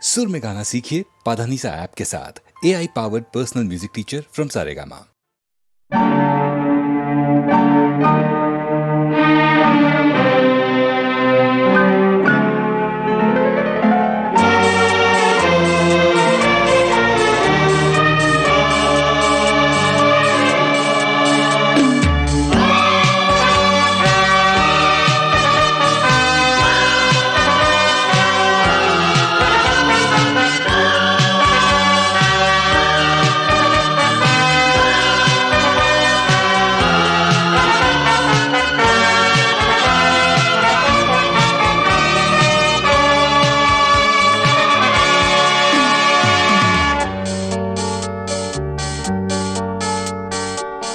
सुर में गाना सीखिए पाधानीसा ऐप के साथ। AI powered personal music teacher from Saregama.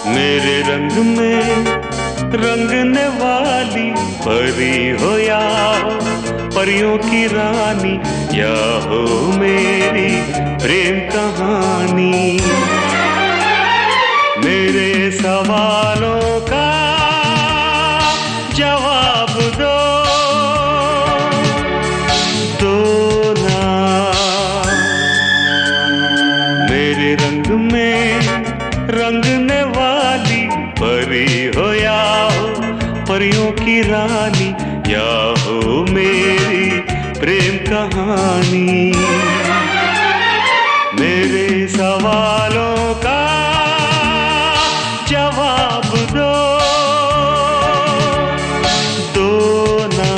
मेरे रंग में रंगने वाली परी हो या हो परियों की रानी, या हो मेरी प्रेम कहानी। मेरे सवालों का जवाब दो ना। मेरे रंग में रंगने वाली परी हो या हो परियों की रानी, या हो मेरी प्रेम कहानी। मेरे सवालों का जवाब दो ना।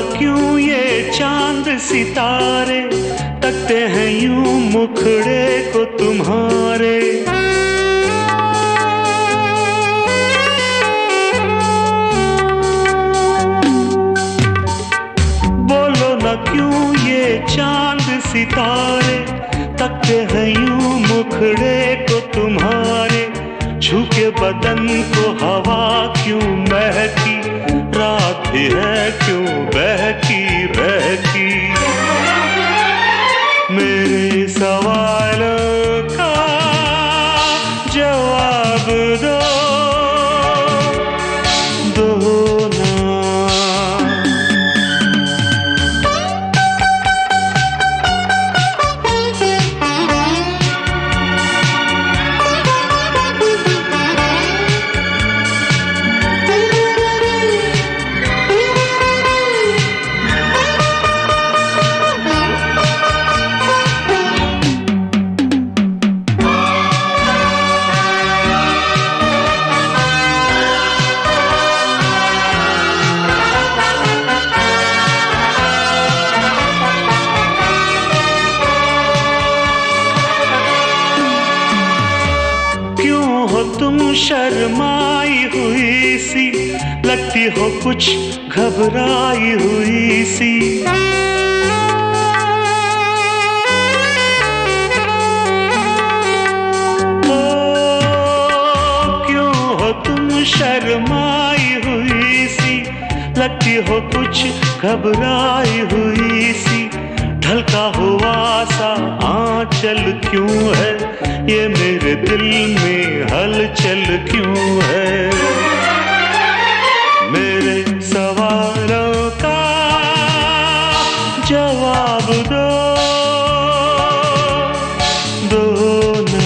क्यों ये चांद सितारे तकते हैं यूं मुखड़े को तुम्हारे। बोलो न क्यों ये चांद सितारे तकते हैं यूं मुखड़े को तुम्हारे। छू के बदन को हवा क्यों महकी, रात भी है क्यों बहकी बहकी। मेरे सवालों का जवाब दो ना। तुम शर्माई हुई सी, लगती हो कुछ घबराई हुई सी। ओ क्यों हो तुम शर्माई हुई सी, लगती हो कुछ घबराई हुई सी। ढलका हुआ सा आंचल क्यों है, ये मेरे दिल में हलचल क्यों है। मेरे सवालों का जवाब दो ना।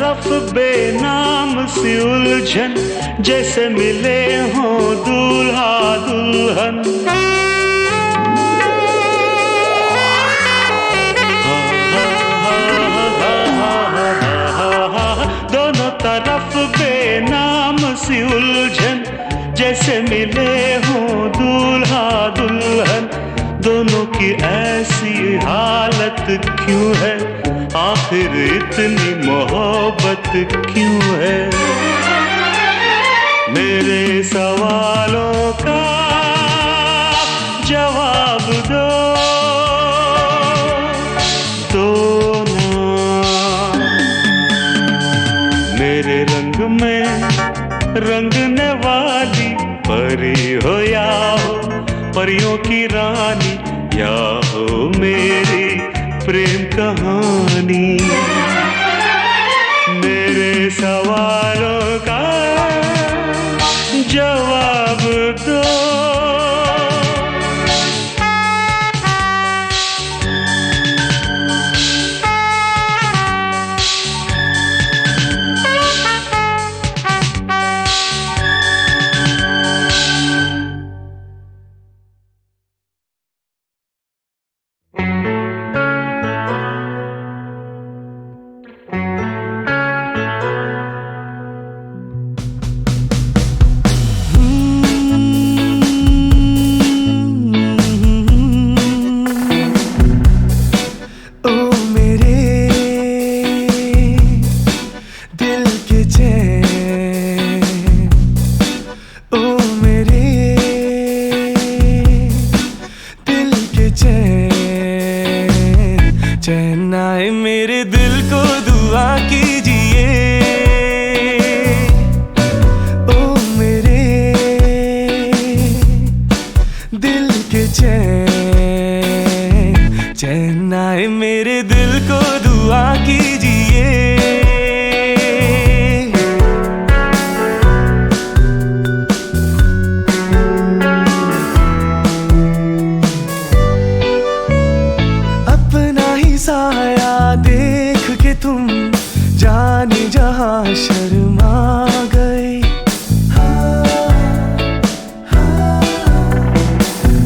तरफ बेनाम सी उलझन, जैसे मिले हों दूल्हा दुल्हन। दोनों तरफ बेनाम सी उलझन, जैसे मिले हों दूल्हा दुल्हन। दोनों की ऐसी हालत क्यों है, आखिर इतनी मोहब्बत क्यों है? मेरे सवालों का जवाब दो ना। मेरे रंग में रंगने वाली परी हो या हो परियों की रानी, या हो मेरी प्रेम कहानी। मेरे सवालों का जवाब दो। चैन आए मेरे दिल को दुआ कीजिए, ओ मेरे दिल के चैन। चैन आए मेरे दिल को दुआ कीजिए। साया देख के तुम जाने जहां शर्मा गए।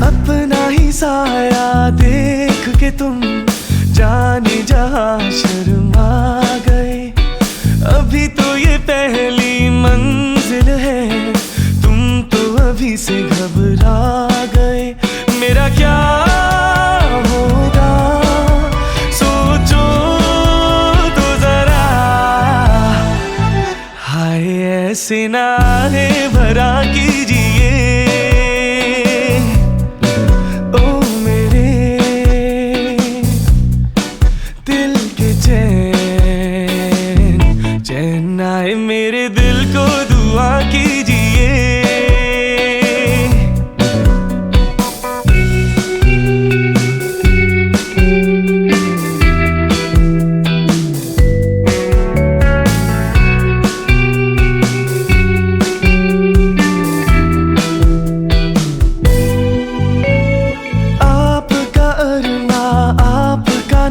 अपना ही साया देख के तुम जाने जहां शर्मा गए। अभी तो ये पहली मंजिल है, तुम तो अभी से घबरा गए। मेरा क्या ऐसे नारे भरा कीजिए, ओ मेरे दिल के चैन। चैन आए मेरे दिल को दुआ कीजिए।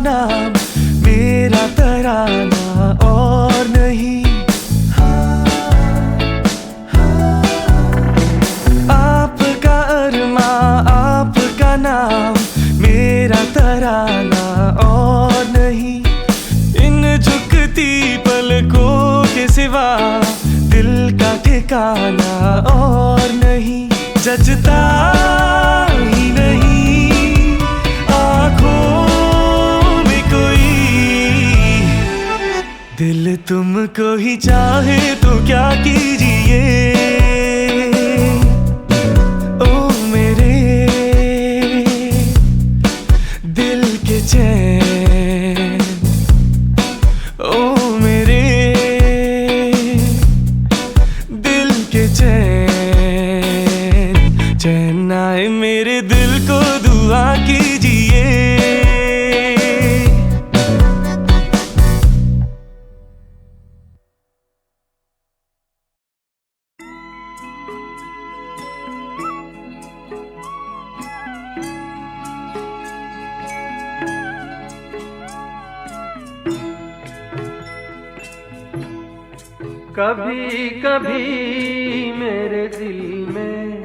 नाम मेरा तराना और नहीं। आपका अरमा आपका नाम मेरा तराना और नहीं। इन झुकती पलकों के सिवा दिल का ठिकाना और नहीं। जचता ही नहीं आँखों दिल तुमको ही चाहे तो क्या कीजिए, ओ मेरे दिल के चैन। ओ मेरे दिल के चैन। चैन आए मेरे दिल को दुआ कीजिए। कभी कभी मेरे दिल में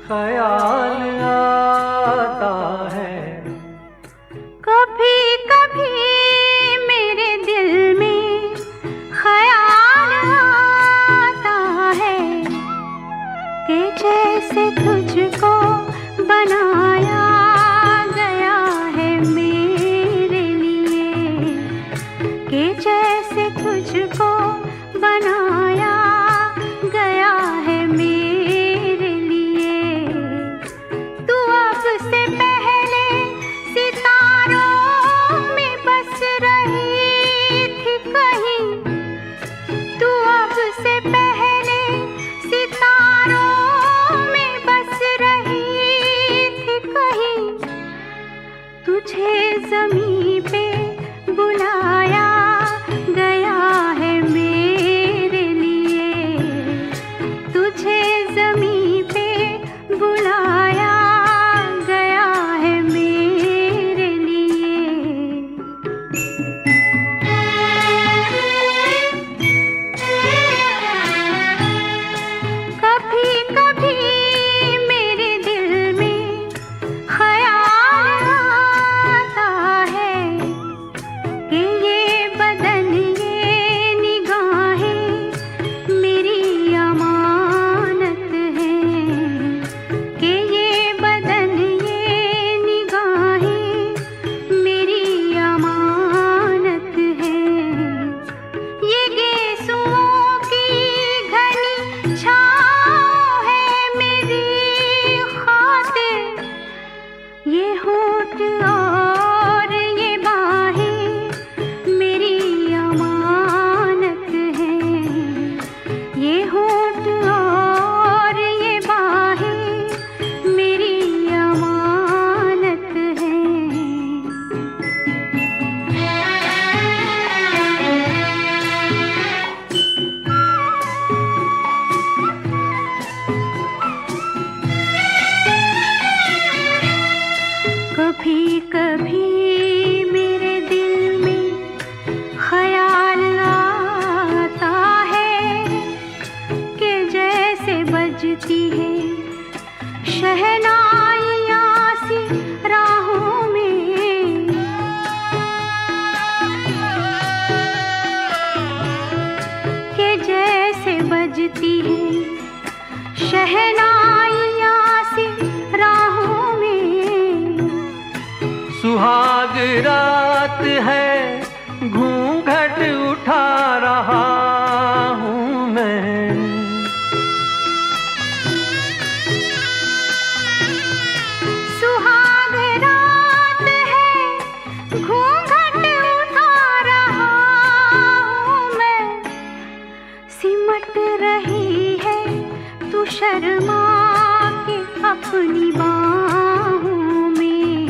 ख्याल आता है, कभी कभी मेरे दिल में ख्याल आता है कि जैसे तुझको बनाया गया है मेरे लिए, कि जैसे तुझको बनाया गया है मेरे लिए। तू अब से पहले सितारों में बस रही थी कहीं, तू अब से पहले सितारों में बस रही थी कहीं। तुझे ज़मीं पे बुलाया गया है मेरे लिए, तुझे ज़मीं पे बुलाया गया है मेरे लिए। कभी कभी मेरे दिल में ख्याल आता है कि ये बदन ये निगाहें मेरी अमानत हैं, कि ये बदन ये निगाहें मेरी अमानत हैं। ये गेसुओं की घनी छाँव है मेरी खातिर, ये होठ और ये बाहें मेरी अमानत हैं, ये होठ और ये बाहें मेरी अमानत हैं। कभी कभी मेरे दिल में ख्याल आता है कि जैसे बजती है शहनाइयाँ सी राहों में, कि जैसे बजती है शहनाइयाँ सी राहों में। सुहाग रात है घूंघट उठा रहा हूँ मैं, सुहाग रात है घूंघट उठा रहा हूँ मैं। सिमट रही है तू शर्मा के अपनी बाहों में,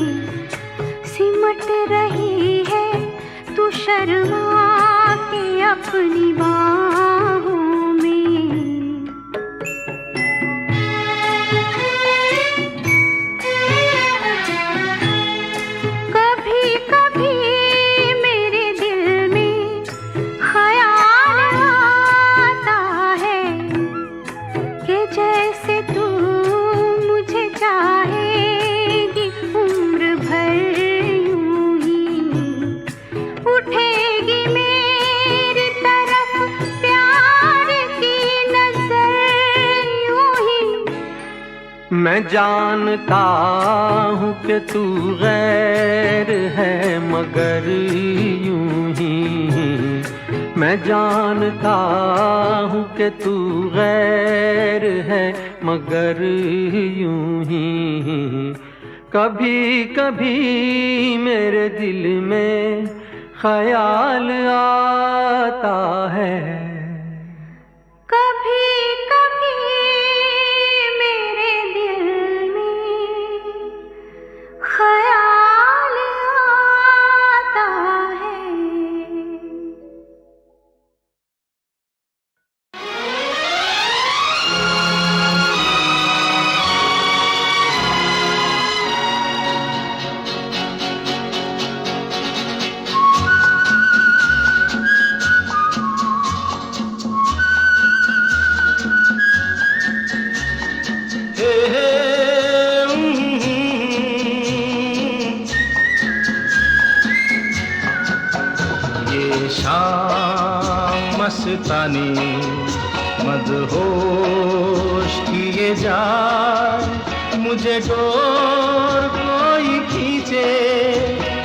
सिमट रही है तू शर्मा के अपनी बाहों में। कभी कभी मेरे दिल में ख्याल आता है कि जैसे तू मुझे चाहेगी उम्र भर यूं ही, उठेगी मेरी तरफ प्यार की नजर यूं ही। मैं जानता हूँ कि तू गैर है मगर यूं ही, मैं जानता हूँ कि तू गैर है मगर यूं ही। कभी कभी मेरे दिल में ख्याल आता है, कभी कभी मेरे दिल में ख्याल आता है। ये शाम मस्तानी मदहोश किए जाए, मुझे डोर कोई खींचे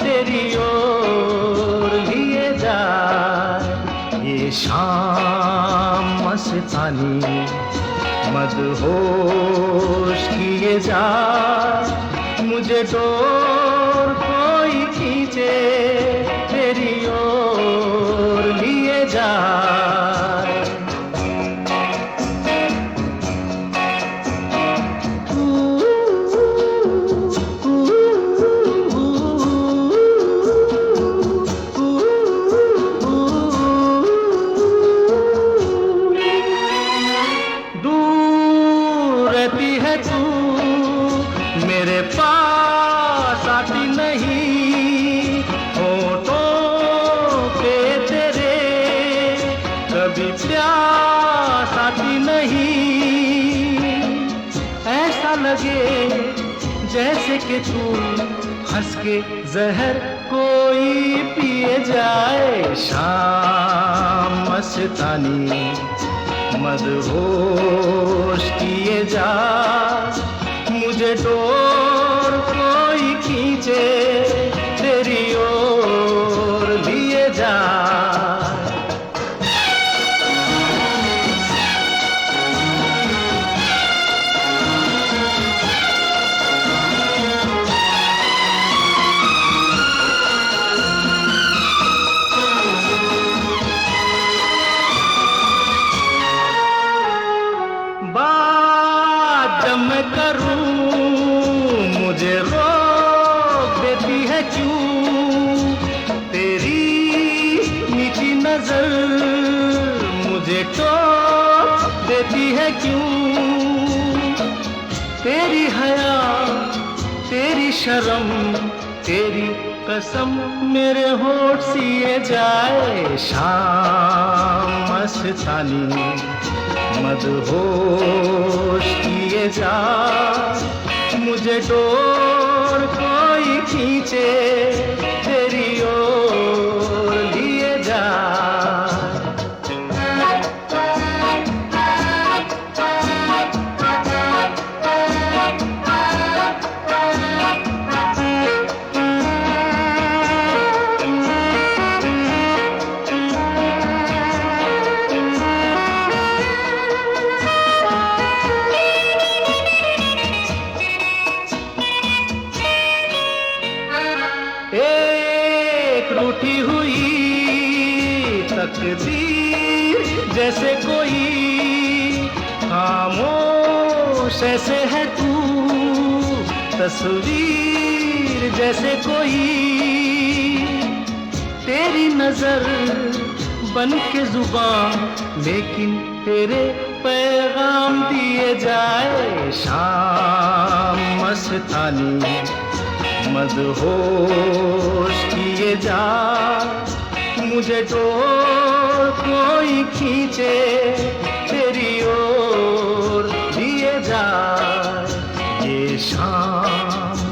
तेरी ओर लिए जाए। ये शाम मस्तानी मदहोश किए जाए, मुझे डोर कोई खींचे तेरी ओर लिए जाए। दूर रहती है तू मेरे पास आती नहीं, होठों पे तेरे कभी प्यास आती नहीं। ऐसा लगे जैसे कि तू हंस के जहर कोई पिए जाए। शाम मस्तानी मदहोश किए जा, मुझे डोर कोई खींचे तेरी ओर लिए जा। बात जब मैं करूं मुझे रोक देती है क्यों, तेरी नीची नजर मुझे टोक देती है क्यों। तेरी हया तेरी शर्म तेरी कसम मेरे होठ सिए जाए। शाम मस्तानी मदहोश किए जा, मुझे डोर कोई खींचे तेरी ओर लिए जा। एक रूठी हुई तकदीर जैसे कोई, खामोश ऐसे है तू तस्वीर जैसे कोई। तेरी नजर बन के जुबान लेकिन तेरे पैगाम दिए जाए। शाम मस्तानी मदहोश किए जा, मुझे डोर कोई खींचे तेरी ओर लिए जा। ये शाम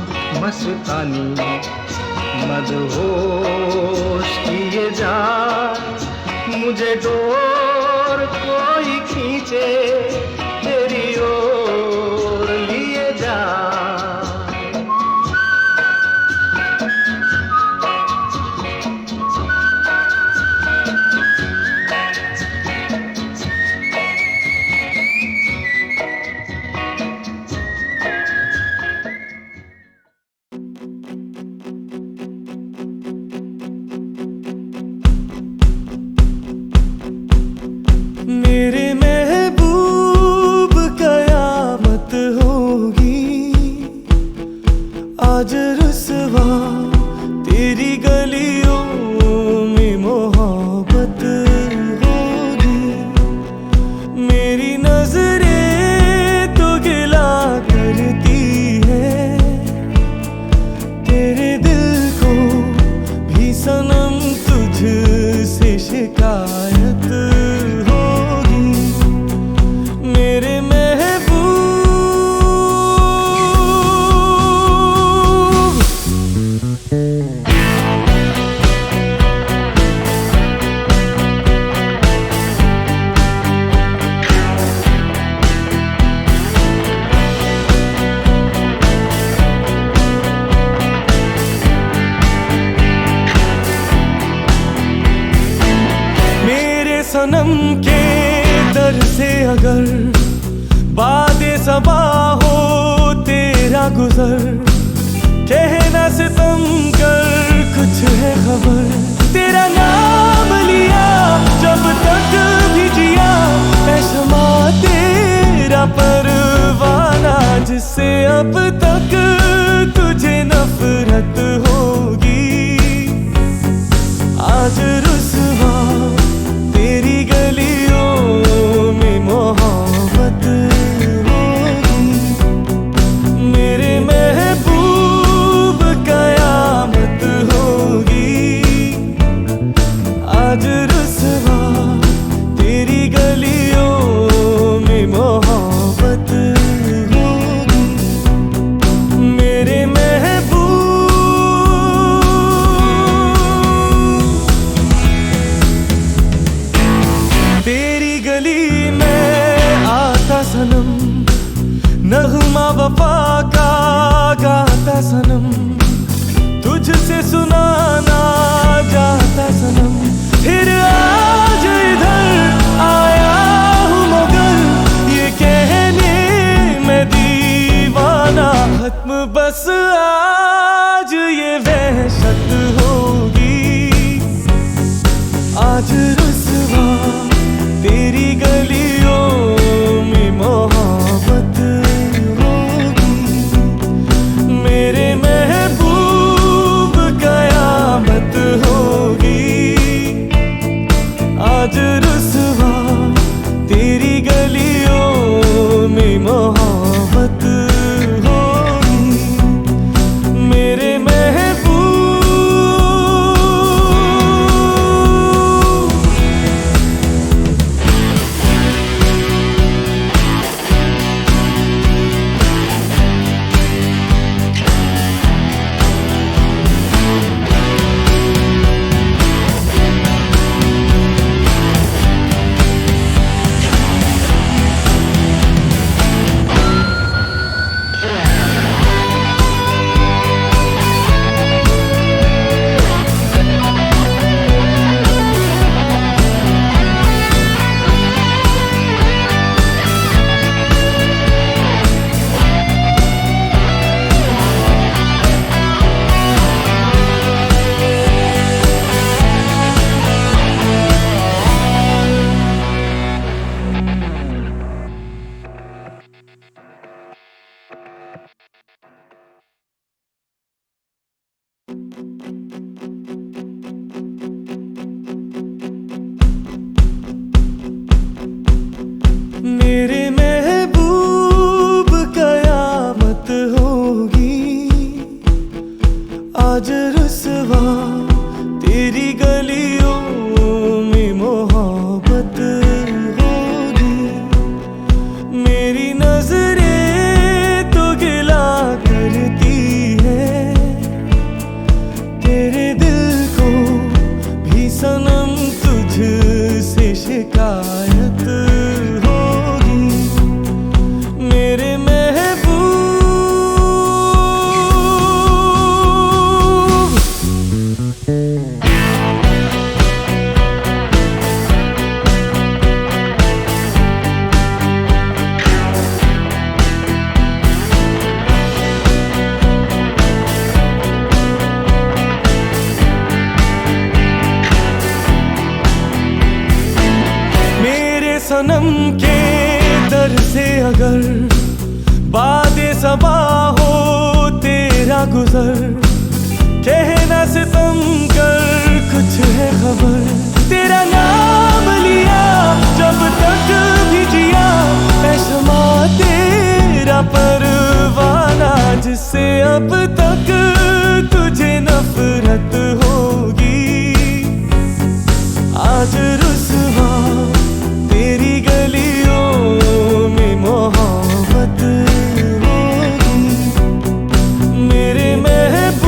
मस्तानी मदहोश किए जा, मुझे डोर कोई खींचे तेरी ओर लिए जा। मेरे महबूब कयामत होगी आज रुसवा तेरी गलियों में मोहब्बत होगी। मेरी नजरें तो गिला करती है तेरे दिल को भी सनम तुझसे शिकायत होगी। मेरे महबूब सनम के दर से अगर बादे सबा हो तेरा गुजर, कहना सितम कर कुछ है खबर। तेरा नाम लिया जब तक भी जिया, ऐशमा तेरा परवाना, जिससे अब तक तुझे नफरत होगी। आज रुसवा तेरी गलियों में मोहब्बत होगी। मेरे महबूब कयामत होगी। आज रुसवा तेरी गलियों में मोहब्बत होगी। मेरे महबूब। तेरी गली में आता सनम, नगमा वफा का गाता सनम, तुझसे सुनाना जाता सनम। फिर आज इधर आया हूँ मगर ये कहने मैं दीवाना, खत्म बस आज ये वहशत होगी। आज रुसवा तेरी गलियों में मोहब्बत होगी। मेरे महबूब कयामत होगी। आज रुसवा तेरी गलियों में मोहब्बत होगी। मेरे महबूब। मेरे महबूब कयामत होगी। आज रुसवा तेरी गलियों में मोहब्बत होगी। मेरी नजरें तो गिला करती है, तेरे दिल को भी सनम तुझसे शिकायत होगी। मेरे महबूब। मेरे सनम के दर से अगर बादे सबा हो तेरा गुजर, कहना सितम कर कुछ है खबर। तेरा नाम लिया जब तक भी जिया, ऐशमा तेरा परवाना, जिससे अब तक तुझे नफरत होगी। आज रुसवा तेरी गलियों में मोहब्बत होगी। मेरे महबूब।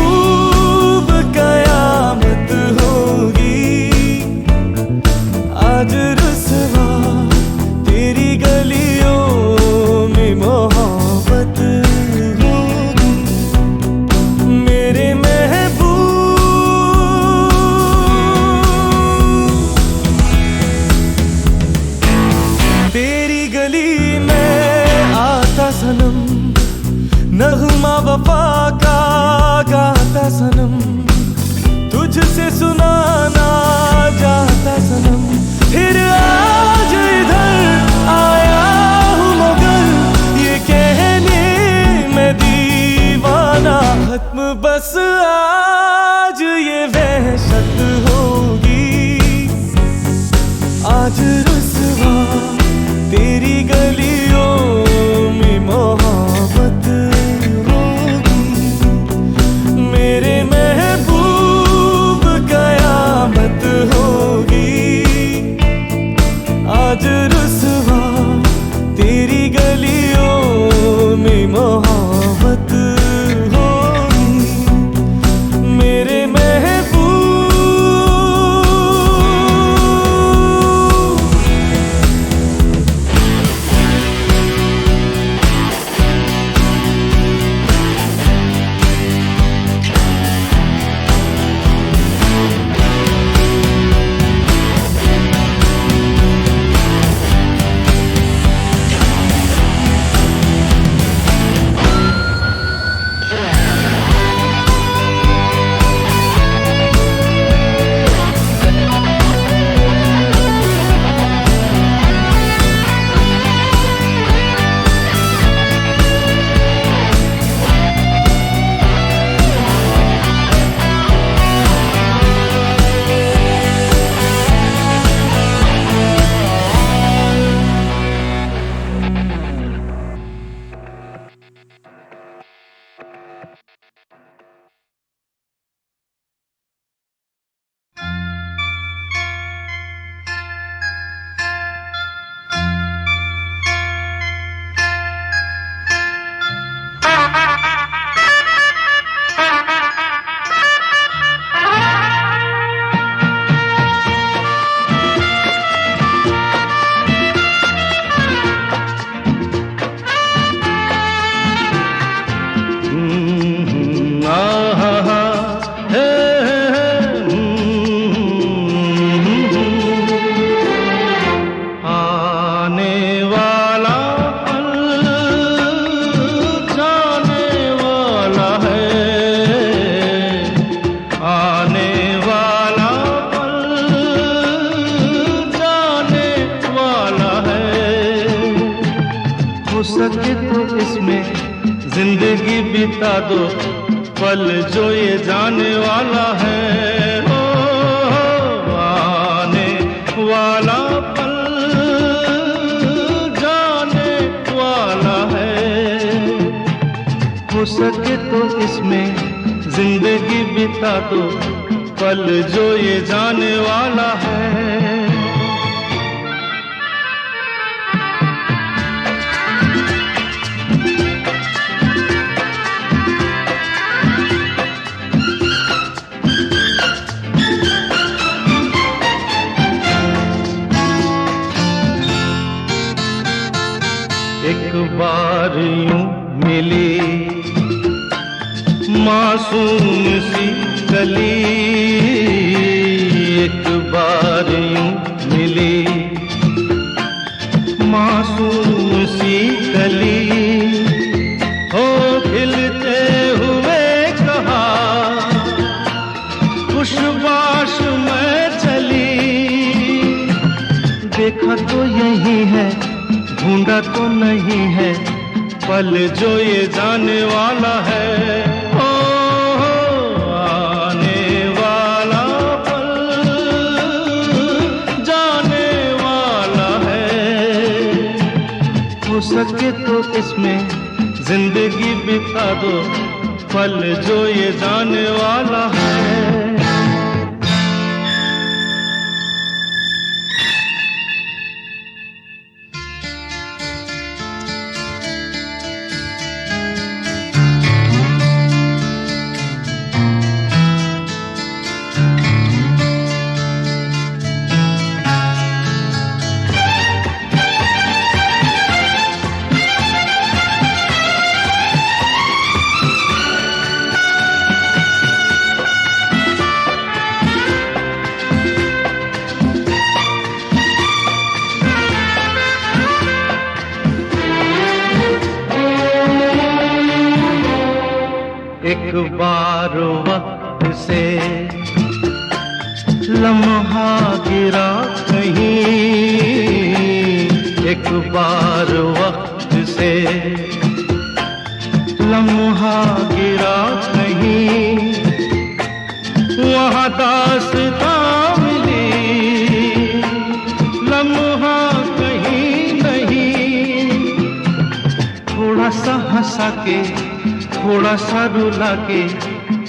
सके तो इसमें जिंदगी बिता दो, पल जो ये जाने वाला है। हो आने वाला पल जाने वाला है। हो सके तो इसमें जिंदगी बिता दो, पल जो ये जाने वाला है। एक बार यूं मिली मासूम सी कली, एक बार यूं मिली मासूम सी कली, हो खिलते हुए कहा खुशबाश में चली। देखा तो यही है, ढूंढा तो नहीं है, पल जो ये जाने वाला है। ओ आने वाला पल जाने वाला है। हो सके तो इसमें जिंदगी बिता दो, पल जो ये जाने वाला है। एक बार वक्त से लम्हा गिरा कहीं, एक बार वक्त से लम्हा गिरा कहीं, वहाँ दास्तां मिली लम्हा कहीं नहीं। थोड़ा सा हंसा के थोड़ा सा रुला के,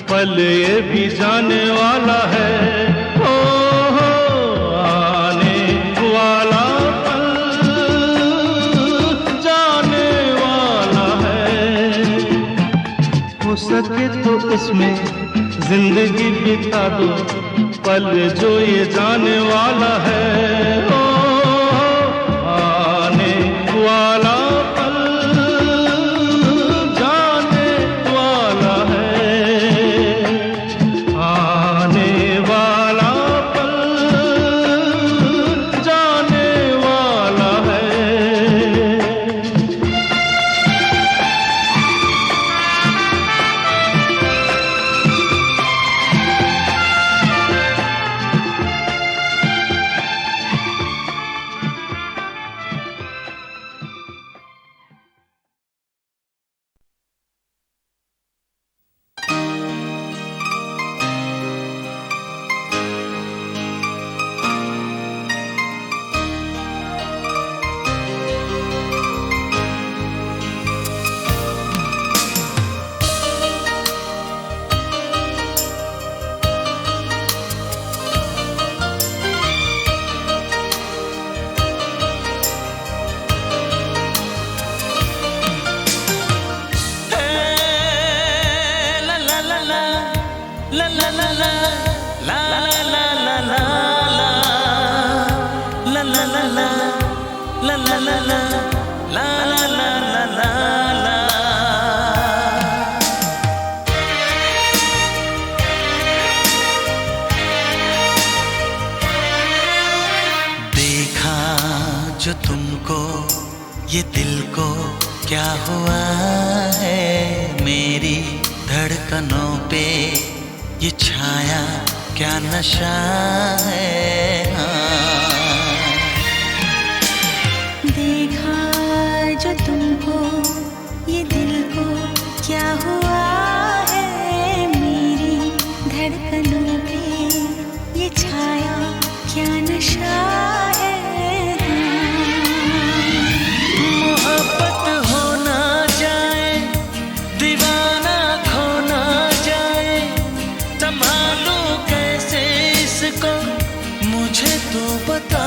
पल ये भी जाने वाला है। ओ आने वाला पल जाने वाला है। हो सके तो इसमें जिंदगी बिता दो, पल जो ये जाने वाला है। ओ आने वाला जो तुमको ये दिल को क्या हुआ है, मेरी धड़कनों पे ये छाया क्या नशा है। देखा जो तुमको तू बता।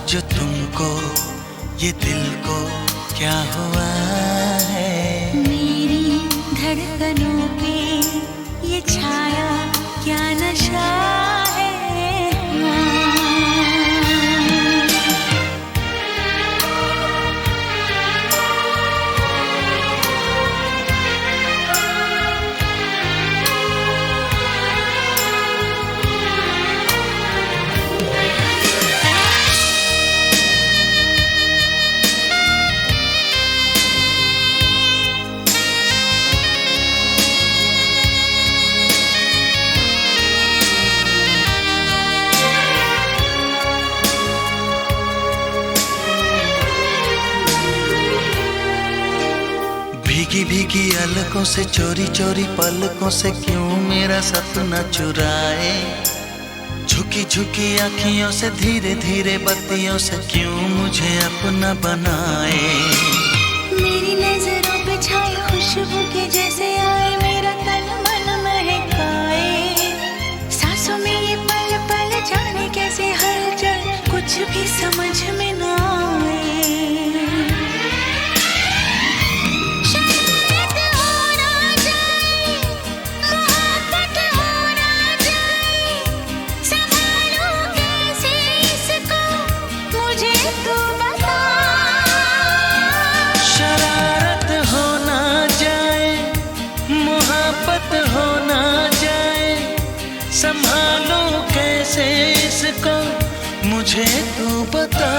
जो तुमको ये दिल को क्या हुआ है, मेरी धड़कनों पे ये छाया क्या नशा है। भीगी भीगी अलकों से चोरी चोरी पलकों से क्यों मेरा सपना चुराए, झुकी झुकी आँखियों से धीरे धीरे बत्तियों से क्यों मुझे अपना बनाए। मेरी नजरों पे छाई खुशबू के जैसे आए, मेरा तन मन महकाए। सांसों में ये पल पल जाने कैसे हलचल, कुछ भी समझ में ना आए। संभालो कैसे इसको मुझे तू बता।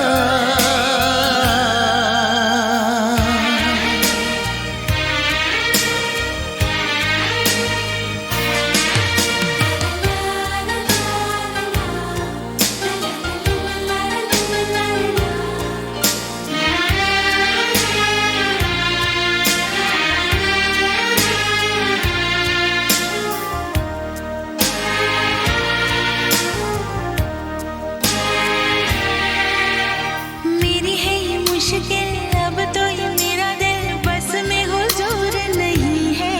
अब तो ये मेरा दिल बस में हुजूर नहीं है।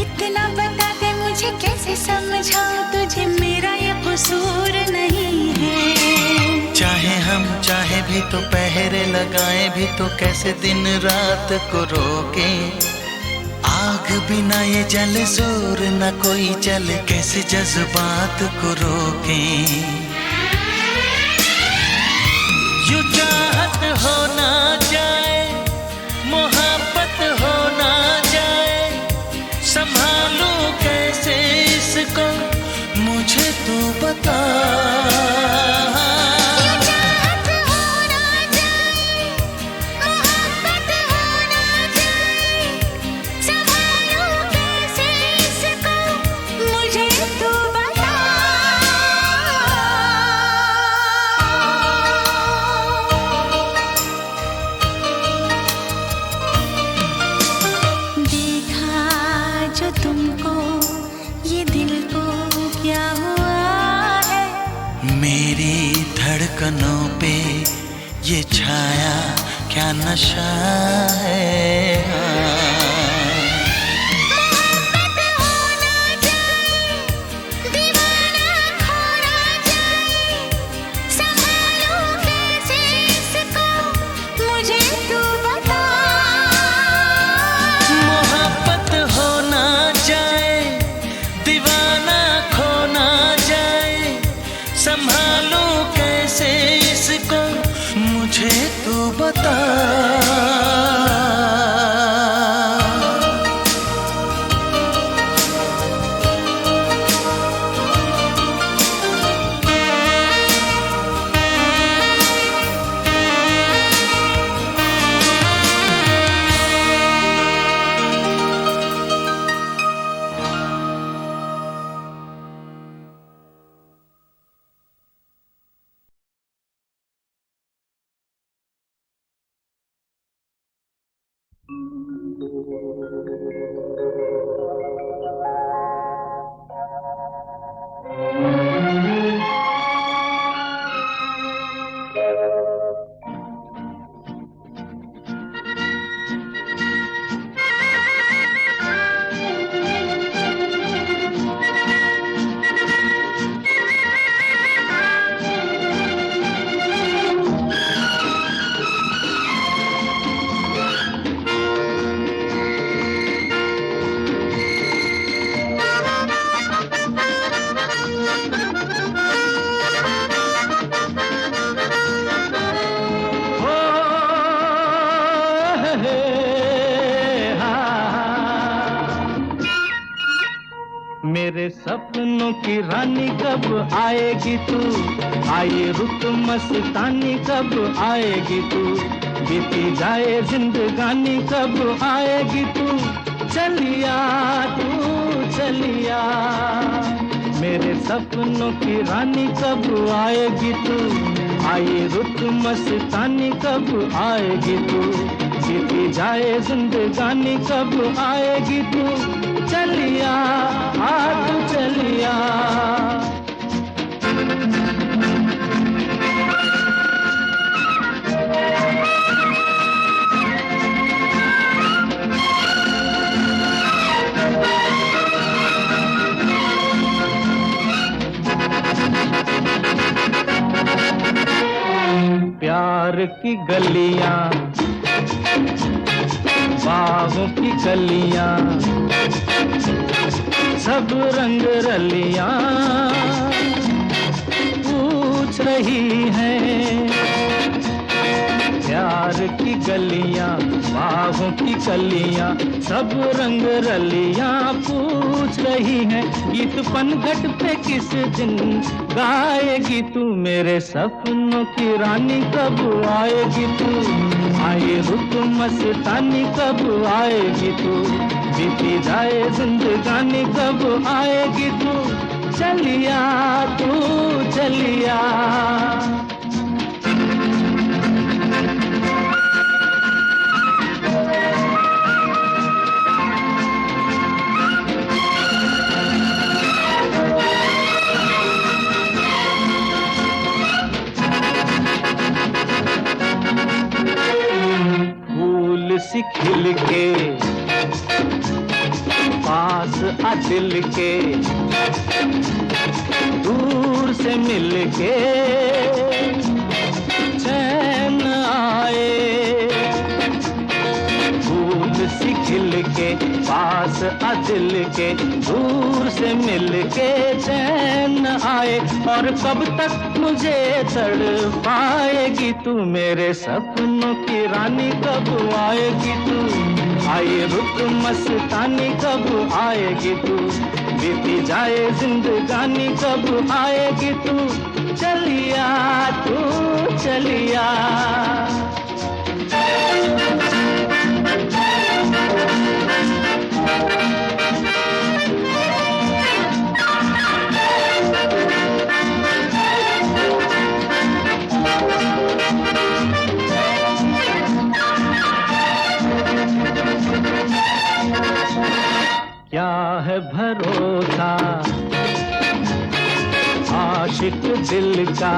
इतना बता दे मुझे कैसे समझाऊं तुझे, मेरा ये कसूर नहीं है। चाहे हम चाहे भी तो पहरे लगाए भी तो कैसे दिन रात को रोके। आग बिना ये जले जोर न कोई जले, कैसे जज्बात को रोके। यूं चाहत हो ना जाए, मोहब्बत हो ना जाए, संभालूं कैसे इसको मुझे तू बता। जो तुमको ये दिल को क्या हुआ है, मेरी धड़कनों पे ये छाया क्या नशा है। संभालूं कैसे इसको मुझे तू बता। मेरे सपनों की रानी कब आएगी तू, आए रुत मस्तानी कब आएगी तू, बीती जाए जिंदगानी कब आएगी तू, चलिया तू चलिया। मेरे सपनों की रानी कब आएगी तू, आए रुत मस्तानी कब आएगी तू, बीती जाए जिंदगानी कब आएगी तू, चलिया आ तू चलिया। प्यार की गलियां, बाहों की कलियां, सब रंग रलियां पूछ रही हैं। प्यार की गलियां, बाहों की कलियां, सब रंग रलियां पूछ रही हैं। गीत पनघट पे किस दिन गाएगी तू, मेरे सपनों की रानी कब आएगी तू, आए रुत मस्तानी कब आएगी तू, बीती जाए जिंदगानी कब आएगी तू, चलिया तू चलिया। फूल सी खिल के पास आ दिल के, दूर से मिल के चैन आए। फूल सी खिल के पास आ दिल के, दूर से मिल के चैन आए। और कब तक मुझे तड़पाएगी तू, मेरे सपनों की रानी कब आएगी तू, आए रुत मस्तानी कब आएगी तू, बीती जाए जिंदगानी कब आएगी तू, चलिया तू चलिया। क्या है भरोसा आशिक दिल का,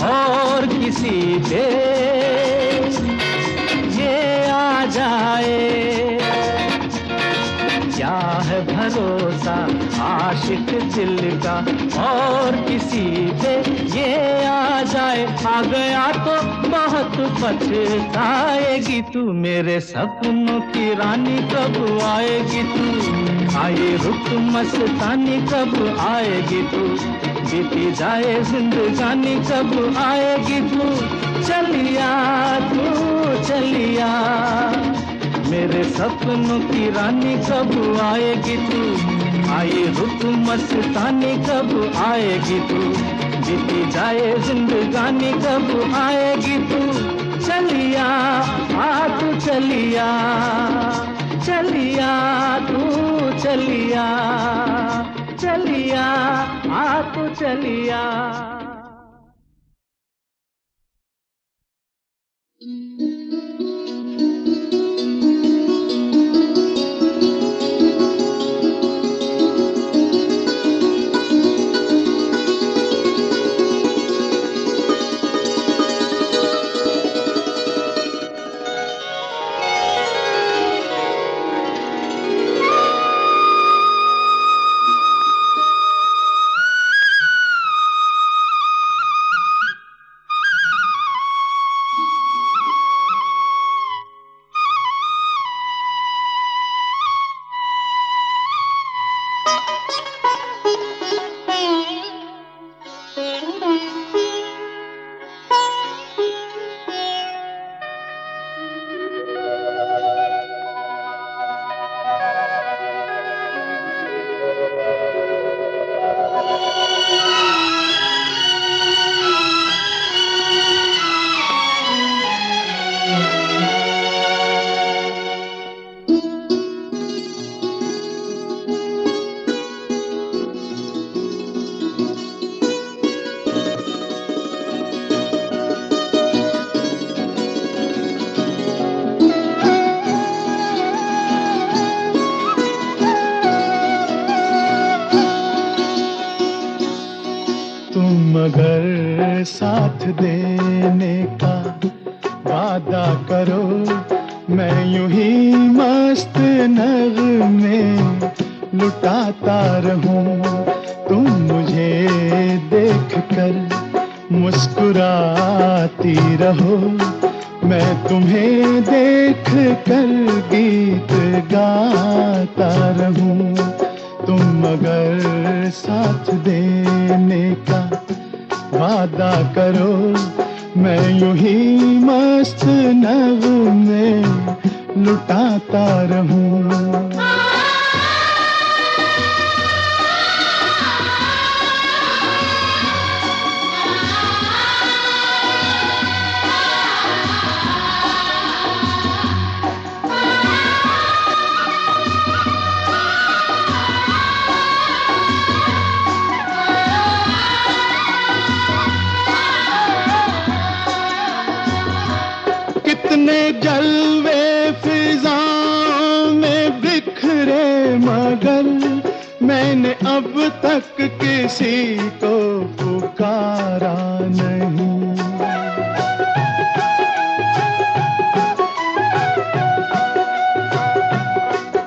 और किसी पे ये आ जाए। क्या है भरोसा आशिक दिल का, और किसी पे ये आ जाए। आ गया तो बहुत पछताएगी तू, मेरे सपनों की रानी कब आएगी तू, आए रुत मस्तानी कब आएगी तू, बीती जाए जिंदगानी कब आएगी तू, चलिया तू चलिया। मेरे सपनों की रानी कब आएगी तू, आए रुत मस्तानी कब आएगी तू, बीती जाए जिंदगानी कब आएगी तू, चलिया आ तू चलिया, चलिया तू चलिया, चलिया आ तू चलिया। साथ देने का वादा करो, मैं यूं ही मस्त नगमे लुटाता रहूं। तुम मुझे देख कर मुस्कुराती रहो, मैं तुम्हें देख कर गीत गाता रहूं। तुम अगर साथ देने का वादा करो, मैं यूं ही मस्त नगमे लुटाता रहूं। कितने जलवे फिजाओं में बिखरे, मगर मैंने अब तक किसी को पुकारा नहीं।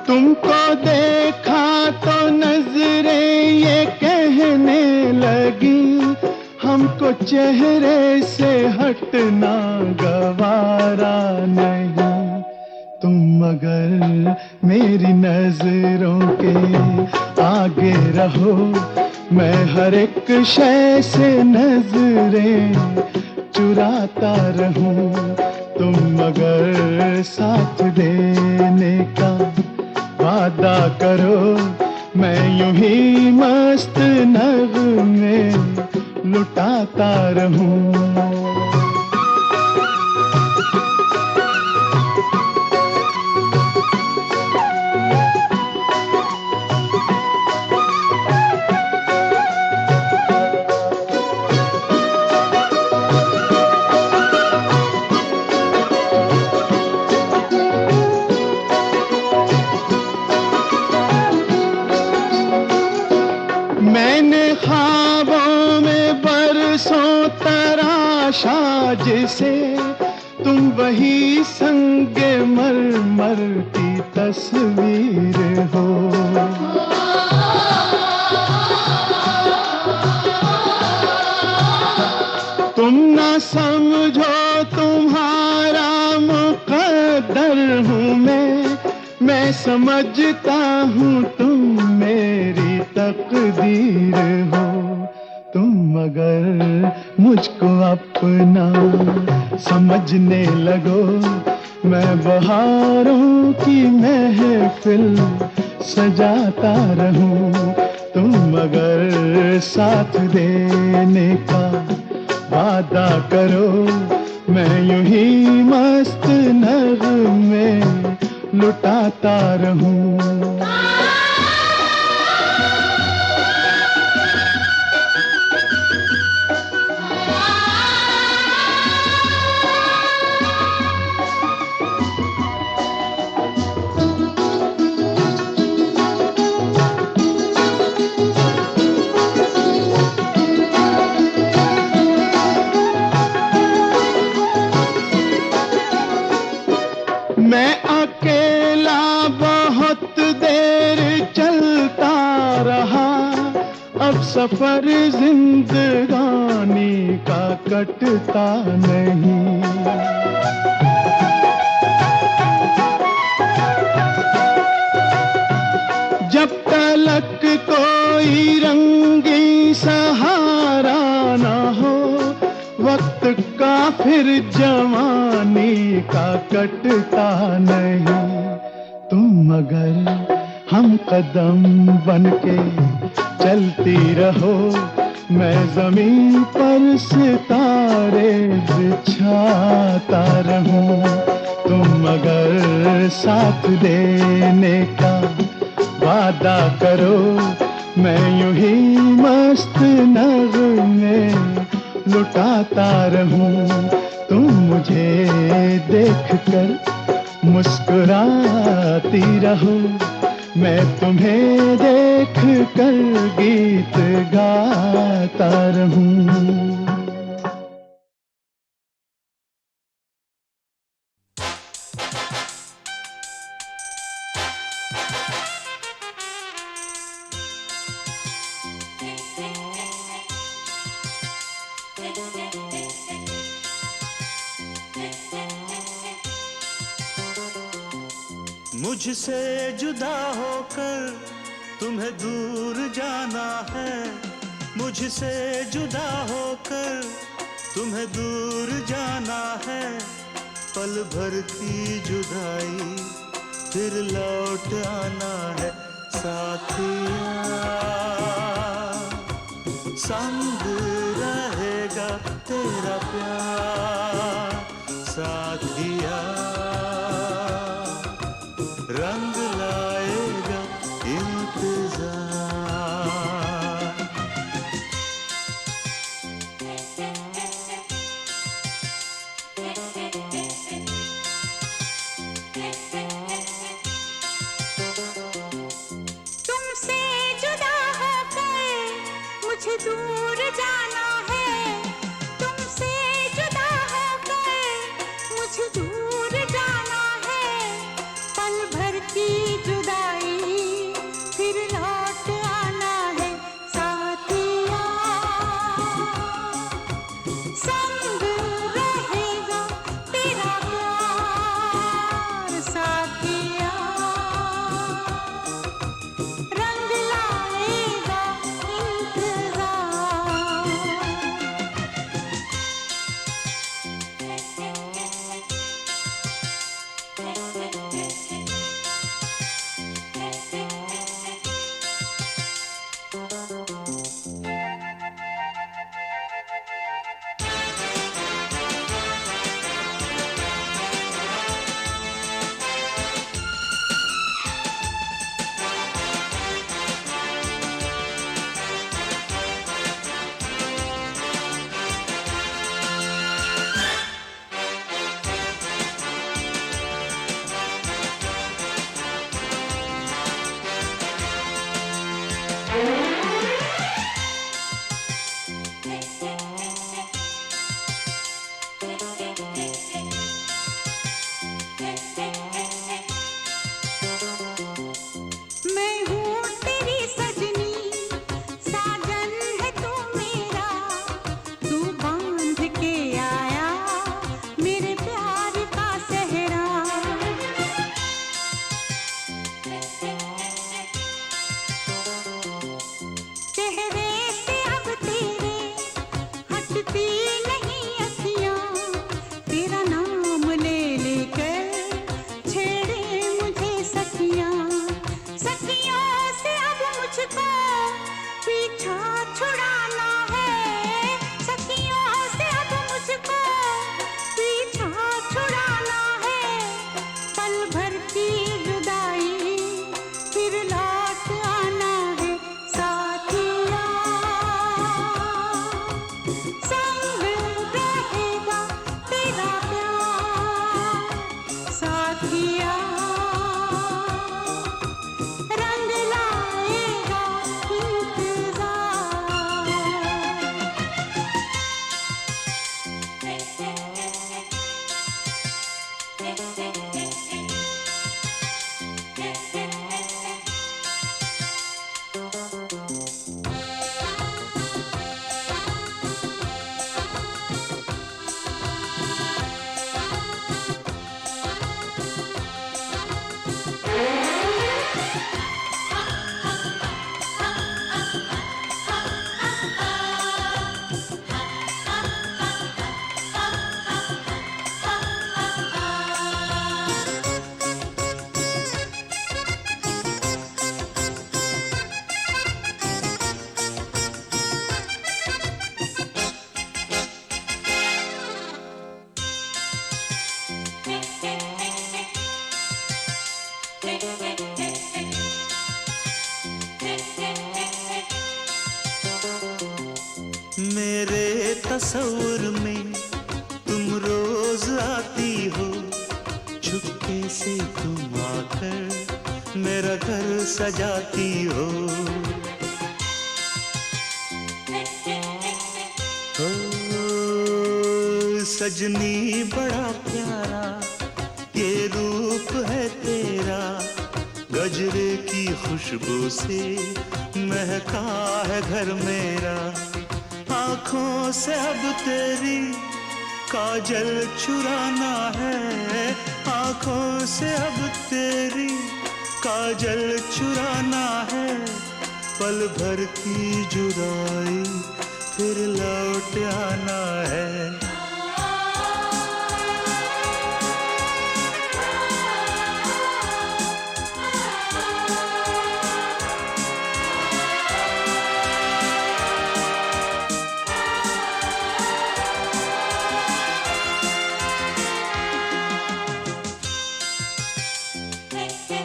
तुमको देखा तो नजरें ये कहने लगी, हमको चेहरे से हटना गवारा नहीं। तुम मगर मेरी नजरों के आगे रहो, मैं हर एक शय से नजरें चुराता रहूं। तुम मगर साथ देने का वादा करो, मैं यूं ही मस्त नगमे लुटाता रहूं। मैंने ख्वाबों में बरसों तराशा जिसे, तुम वही संगे मरमर की तस्वीर हो। तुम ना समझो तुम्हारा मुकद्दर हूँ मैं समझता हूँ तुम मेरी तकदीर हो। तुम मगर मुझको अपना समझने लगो, मैं बहारों की महफिल सजाता रहूं। तुम मगर साथ देने का वादा करो, मैं यूं ही मस्त नगमे लुटाता रहूं। मैं अकेला बहुत देर चलता रहा, अब सफर जिंदगानी का कटता नहीं। जब तलक कोई रंगी सहारा ना हो, वक्त का फिर जवानी का कटता नहीं। तुम मगर हम कदम बनके चलती रहो, मैं जमीन पर सितारे बिछाता रहूं। तुम मगर साथ देने का वादा करो, मैं यूं ही मस्त नगमे लुटाता रहूं। तुम मुझे देख कर मुस्कुराती रहो, मैं तुम्हें देख कर गीत गाता रहूं। मुझसे जुदा होकर तुम्हें दूर जाना है, मुझसे जुदा होकर तुम्हें दूर जाना है। पल भर की जुदाई फिर लौट आना है साथिया, संग रहेगा तेरा प्यार साथिया, रंग लाएगा इंतजार। तुमसे जुदा होकर मुझे दूर जाना है, तुमसे जुदा होकर मुझे दूर जाना है। पल भर की जुदाई फिर लौट आना है साथिया, संग रहेगा तेरा प्यार साथिया, रंग लाएगा इंतजार। मैं हूँ तेरी सजनी, साजन है तू मेरा, तू बांध के आया मेरे प्यार का सेहरा। चेहरे से अब तेरे हटती नहीं अखियाँ, तेरा नाम ले लेकर छेड़े मुझे सखियाँ। सखियों से अब मुझको पीछा छुड़ाना है, सखियों से अब मुझको पीछा छुड़ाना है। पल भर की जुदाई फिर लौट आना है साथिया, संग रहेगा तेरा प्यार साथिया, रंग लाएगा मेरे तस्वुर में तुम रोज आती हो, चुपके से तुम आकर मेरा घर सजाती हो। सजनी बड़ा प्यारा ये रूप है तेरा, गजरे की खुशबू से महका है घर मेरा। आँखों से अब तेरी काजल चुराना है, आँखों आंखों से अब तेरी काजल चुराना है, पल भर की जुदाई फिर लौट आना है। Hey, hey,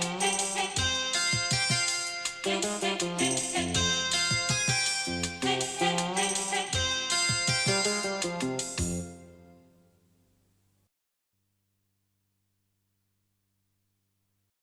hey, hey.